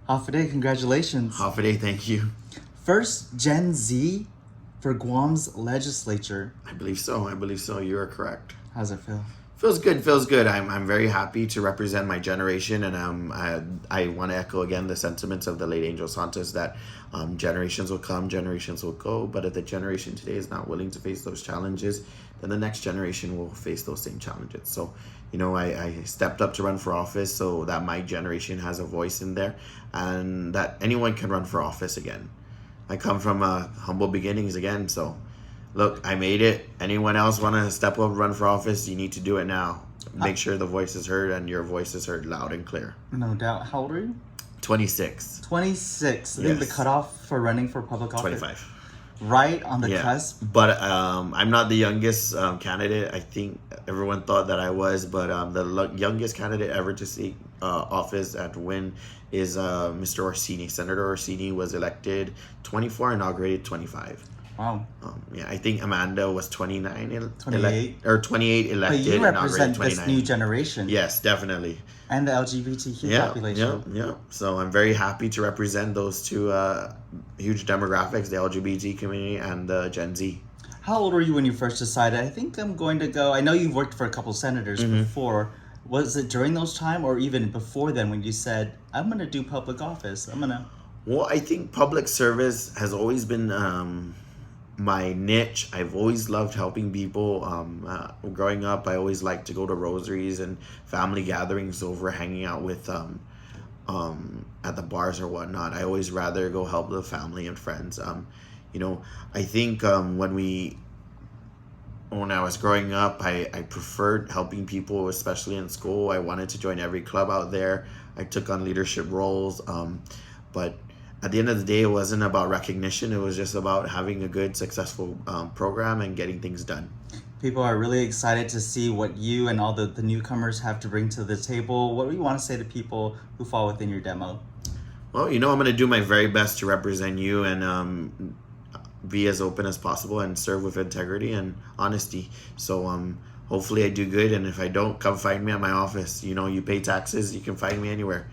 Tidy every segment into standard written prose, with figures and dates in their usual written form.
Hafide, congratulations. Hafide, thank you. First Gen Z for Guam's legislature. I believe so. You are correct. How's it feel? Feels good. I'm very happy to represent my generation, and I want to echo again the sentiments of the late Angel Santos that generations will come, generations will go, but if the generation today is not willing to face those challenges, then the next generation will face those same challenges. So, I stepped up to run for office so that my generation has a voice in there, and that anyone can run for office again. I come from humble beginnings again, so. Look, I made it. Anyone else want to step up, run for office? You need to do it now. Make sure the voice is heard and your voice is heard loud and clear. No doubt. How old are you? 26. 26. I think the cutoff for running for public office. 25. Right on the cusp. But I'm not the youngest candidate. I think everyone thought that I was, but the youngest candidate ever to seek office and win is Mr. Orsini. Senator Orsini was elected 24, inaugurated 25. Wow. I think Amanda was 29. 28. Or 28 elected. But you represent this new generation. Yes, definitely. And the LGBTQ population. Yeah. So I'm very happy to represent those two huge demographics, the LGBT community and the Gen Z. How old were you when you first decided, I think I'm going to go? I know you've worked for a couple senators before. Was it during those time or even before then when you said, I'm going to do public office? Well, I think public service has always been my niche. I've always loved helping people. Growing up, I always liked to go to rosaries and family gatherings over hanging out with at the bars or whatnot. I always rather go help the family and friends. I think when I was growing up, I preferred helping people, especially in school. I wanted to join every club out there. I took on leadership roles, but at the end of the day, it wasn't about recognition. It was just about having a good, successful program and getting things done. People are really excited to see what you and all the newcomers have to bring to the table. What do you want to say to people who fall within your demo? Well, I'm going to do my very best to represent you and be as open as possible and serve with integrity and honesty. So hopefully I do good. And if I don't, come find me at my office. You pay taxes. You can find me anywhere.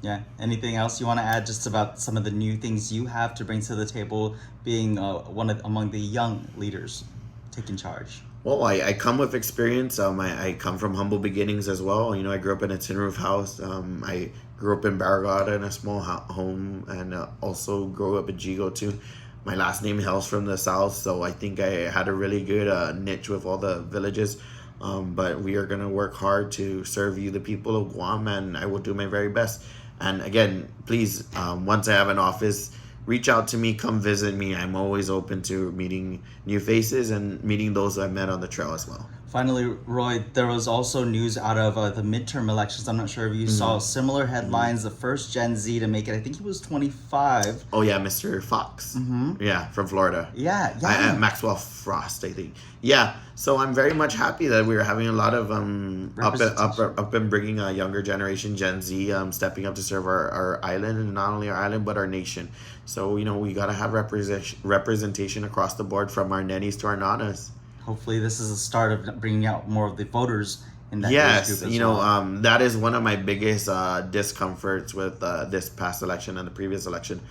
Yeah. Anything else you want to add just about some of the new things you have to bring to the table, being among the young leaders taking charge? Well, I come with experience. I come from humble beginnings as well. I grew up in a tin roof house. I grew up in Barragata in a small home, and also grew up in Jigo too. My last name hails from the south, so I think I had a really good niche with all the villages. But we are going to work hard to serve you, the people of Guam, and I will do my very best. And again, please, once I have an office, reach out to me, come visit me. I'm always open to meeting new faces and meeting those I met on the trail as well. Finally, Roy, there was also news out of the midterm elections. I'm not sure if you saw similar headlines. The first Gen Z to make it, I think he was 25. Oh, yeah, Mr. Fox. Yeah, from Florida. Yeah. Maxwell Frost, I think. Yeah, so I'm very much happy that we're having a lot of up and bringing a younger generation, Gen Z, stepping up to serve our island, and not only our island, but our nation. So, we got to have representation across the board from our nennies to our nanas. Hopefully this is a start of bringing out more of the voters in that age group as well. That is one of my biggest discomforts with this past election and the previous election.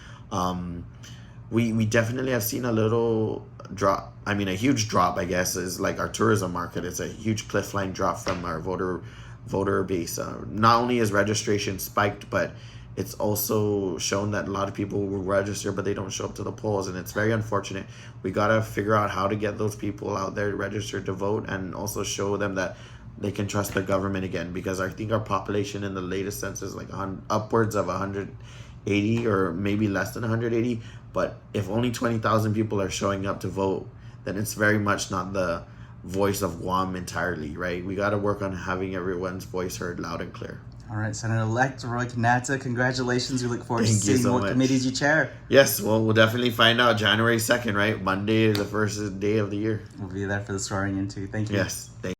We definitely have seen a little drop. I mean, a huge drop, I guess, is like our tourism market. It's a huge cliffline drop from our voter base. Not only is registration spiked, but it's also shown that a lot of people will register, but they don't show up to the polls, and it's very unfortunate. We got to figure out how to get those people out there registered to vote and also show them that they can trust the government again, because I think our population in the latest census is like upwards of 180 or maybe less than 180. But if only 20,000 people are showing up to vote, then it's very much not the voice of Guam entirely, right? We got to work on having everyone's voice heard loud and clear. All right, Senator-elect Roy Quinata, congratulations. We look forward to seeing so what much. Committees you chair. Yes, well, we'll definitely find out January 2nd, right? Monday is the first day of the year. We'll be there for the swearing in too. Thank you. Yes, thank you.